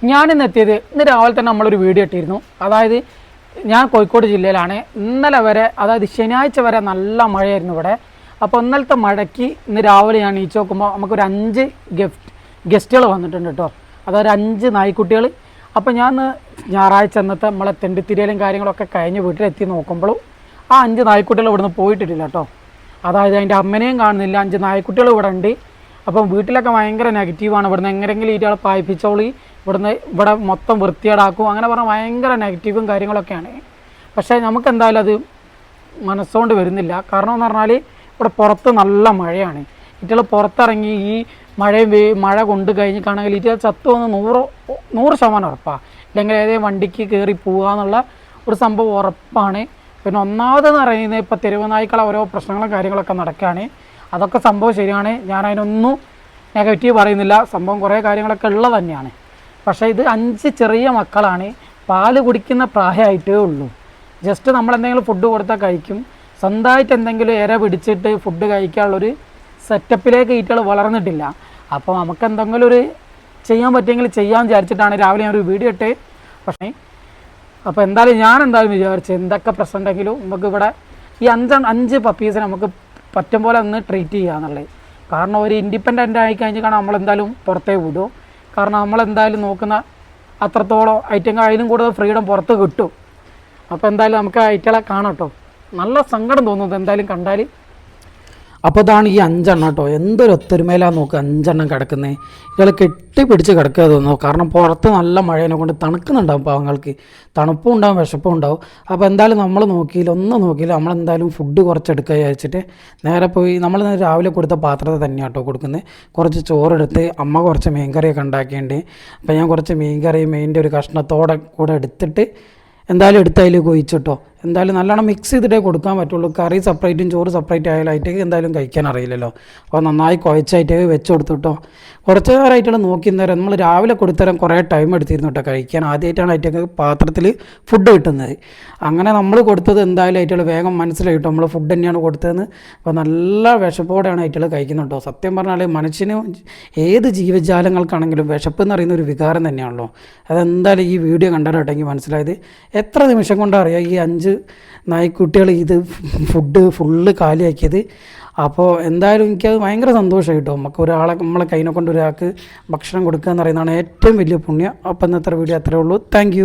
ഞാനിന്ന് എത്തിയത് ഇന്ന് രാവിലെ തന്നെ നമ്മളൊരു വീഡിയോ ഇട്ടിരുന്നു. അതായത് ഞാൻ കോഴിക്കോട് ജില്ലയിലാണ്. ഇന്നലെ വരെ, അതായത് ശനിയാഴ്ച വരെ നല്ല മഴയായിരുന്നു ഇവിടെ. അപ്പോൾ ഇന്നലത്തെ മഴയ്ക്ക് ഇന്ന് രാവിലെ ഞാൻ എണീച്ച് നോക്കുമ്പോൾ നമുക്കൊരു 5 ഗസ്റ്റുകൾ വന്നിട്ടുണ്ട് കേട്ടോ. അതൊരു 5 നായ്ക്കുട്ടികൾ. അപ്പോൾ ഞാൻ ഞായറാഴ്ച അന്നത്തെ നമ്മളെ തെണ്ടിത്തിരിയലും കാര്യങ്ങളൊക്കെ കഴിഞ്ഞ് വീട്ടിലെത്തി നോക്കുമ്പോഴും ആ 5 നായ്ക്കുട്ടികൾ ഇവിടുന്ന് പോയിട്ടില്ല കേട്ടോ. അതായത് അതിൻ്റെ അമ്മനെയും കാണുന്നില്ല. 5 നായ്ക്കുട്ടികൾ ഇവിടെ ഉണ്ട്. അപ്പം വീട്ടിലൊക്കെ ഭയങ്കര നെഗറ്റീവാണ്. ഇവിടുന്ന് എങ്ങനെയെങ്കിലും ഈറ്റകളെ പായിപ്പിച്ചോളി, ഇവിടെ മൊത്തം വൃത്തിയേടാക്കും, അങ്ങനെ പറഞ്ഞാൽ ഭയങ്കര നെഗറ്റീവും കാര്യങ്ങളൊക്കെയാണ്. പക്ഷേ നമുക്ക് എന്തായാലും അത് മനസ്സുകൊണ്ട് വരുന്നില്ല. കാരണം എന്ന് പറഞ്ഞാൽ ഇവിടെ പുറത്ത് നല്ല മഴയാണ്. ഈറ്റകൾ പുറത്തിറങ്ങി ഈ മഴ കൊണ്ട് കഴിഞ്ഞിട്ടാണെങ്കിൽ ഈറ്റകൾ ചത്തു വന്ന് 100% ഉറപ്പാണ്. ഇല്ലെങ്കിൽ ഏതെങ്കിലും വണ്ടിക്ക് കയറി പോവുക എന്നുള്ള ഒരു സംഭവം ഉറപ്പാണ്. പിന്നെ ഒന്നാമതെന്ന് പറയുന്നത് ഇപ്പോൾ തെരുവ് നായ്ക്കളെ ഓരോ പ്രശ്നങ്ങളും കാര്യങ്ങളൊക്കെ നടക്കുകയാണ്. അതൊക്കെ സംഭവം ശരിയാണ്. ഞാൻ അതിനൊന്നും നെഗറ്റീവ് പറയുന്നില്ല. സംഭവം കുറേ കാര്യങ്ങളൊക്കെ ഉള്ളത് തന്നെയാണ്. പക്ഷേ ഇത് 5 ചെറിയ മക്കളാണ്. പാല് കുടിക്കുന്ന പ്രായമായിട്ടേ ഉള്ളൂ. ജസ്റ്റ് നമ്മളെന്തെങ്കിലും ഫുഡ് കൊടുത്താൽ കഴിക്കും. സ്വന്തമായിട്ട് എന്തെങ്കിലും ഇര പിടിച്ചിട്ട് ഫുഡ് കഴിക്കാനുള്ളൊരു സെറ്റപ്പിലേക്ക് ഈറ്റകൾ വളർന്നിട്ടില്ല. അപ്പോൾ നമുക്ക് എന്തെങ്കിലും ഒരു ചെയ്യാൻ പറ്റുമെങ്കിൽ ചെയ്യാൻ വിചാരിച്ചിട്ടാണ് രാവിലെ ഞാനൊരു വീഡിയോ ഇട്ട്. പക്ഷേ അപ്പോൾ ഞാൻ എന്തായാലും വിചാരിച്ചു എന്തൊക്കെ പ്രശ്നം ഉണ്ടെങ്കിലും നമുക്ക് ഇവിടെ ഈ 5 പപ്പീസിനെ നമുക്ക് പറ്റും പോലെ ഒന്ന് ട്രീറ്റ് ചെയ്യുക എന്നുള്ളത്. കാരണം ഒരു ഇൻഡിപെൻഡൻ്റ് ആയി കഴിഞ്ഞ് കാണാൻ നമ്മളെന്തായാലും പുറത്തേ വിടും. കാരണം നമ്മളെന്തായാലും നോക്കുന്ന അത്രത്തോളം ഐറ്റങ്ങൾ അതിലും കൂടുതൽ ഫ്രീഡം പുറത്ത് കിട്ടും. അപ്പോൾ എന്തായാലും നമുക്ക് ഐറ്റങ്ങളെ കാണാം കേട്ടോ. നല്ല സങ്കടം തോന്നുന്നത് എന്തായാലും കണ്ടാൽ. അപ്പോൾ ഇതാണ് ഈ 5 കേട്ടോ. എന്തൊരു ഒത്തൊരുമയിലാണ് നോക്കുക 5 കിടക്കുന്നത്. ഇയാൾ കെട്ടിപ്പിടിച്ച് കിടക്കുക തോന്നുന്നു. കാരണം പുറത്ത് നല്ല മഴേനെ കൊണ്ട് തണുക്കുന്നുണ്ടാവും പാവങ്ങൾക്ക്. തണുപ്പും ഉണ്ടാവും, വിശപ്പും ഉണ്ടാവും. അപ്പോൾ എന്തായാലും നമ്മൾ ഒന്നും നോക്കിയില്ല. നമ്മളെന്തായാലും ഫുഡ് കുറച്ചെടുക്കുക വിചാരിച്ചിട്ട് നേരെ പോയി നമ്മൾ രാവിലെ കൊടുത്ത പാത്രത്തിൽ തന്നെയാണ് കേട്ടോ കൊടുക്കുന്നത്. കുറച്ച് ചോറെടുത്ത് അമ്മ കുറച്ച് മീൻകറിയൊക്കെ ഉണ്ടാക്കിയിട്ടുണ്ട്. അപ്പോൾ ഞാൻ കുറച്ച് മീൻകറി മെയിൻ്റെ ഒരു കഷ്ണത്തോടെ കൂടെ എടുത്തിട്ട് എന്തായാലും എടുത്ത് അതിൽ കൊഴിച്ചിട്ടോ. എന്തായാലും നല്ലോണം മിക്സ് ചെയ്തിട്ടേ കൊടുക്കാൻ പറ്റുള്ളൂ. കറി സെപ്പറേറ്റും ചോറ് സെപ്പറേറ്റ് ആയാലായിട്ടേക്ക് എന്തായാലും കഴിക്കാൻ അറിയില്ലല്ലോ. അപ്പോൾ നന്നായി കുഴച്ചായിട്ടേക്ക് വെച്ച് കൊടുത്തിട്ടോ. കുറച്ച് നേരമായിട്ടുള്ള നോക്കി നേരം നമ്മൾ രാവിലെ കൊടുത്തരം കുറേ ടൈം എടുത്തിരുന്നു കേട്ടോ കഴിക്കാൻ. ആദ്യമായിട്ടാണ് ആയിട്ടൊക്കെ പാത്രത്തിൽ ഫുഡ് കിട്ടുന്നത്. അങ്ങനെ നമ്മൾ കൊടുത്തത് എന്തായാലും ആയിട്ടുള്ള വേഗം മനസ്സിലായിട്ടോ നമ്മൾ ഫുഡ് തന്നെയാണ് കൊടുത്തതെന്ന്. അപ്പോൾ നല്ല വിശപ്പോടെയാണ് ആയിട്ടുള്ള കഴിക്കുന്നുണ്ടോ. സത്യം പറഞ്ഞാൽ മനുഷ്യന് ഏത് ജീവജാലങ്ങൾക്കാണെങ്കിലും വിശപ്പ് എന്ന് പറയുന്ന ഒരു വികാരം തന്നെയാണല്ലോ. അതെന്തായാലും ഈ വീഡിയോ കണ്ടിട്ടുണ്ടെങ്കിൽ മനസ്സിലായത്. എത്ര നിമിഷം കൊണ്ടാണ് അറിയാം ഈ 5 നായ്ക്കുട്ടികൾ ഇത് ഫുഡ് ഫുള്ള് കാലിയാക്കിയത്. അപ്പോൾ എന്തായാലും എനിക്കത് ഭയങ്കര സന്തോഷമായി കേട്ടോ. നമുക്ക് നമ്മളെ കൈനെ കൊണ്ട് ഒരാൾക്ക് ഭക്ഷണം കൊടുക്കുക എന്ന് പറയുന്നതാണ് ഏറ്റവും വലിയ പുണ്യം. അപ്പോൾ ഇന്നത്തെ വീഡിയോ അത്രേ ഉള്ളൂ. താങ്ക്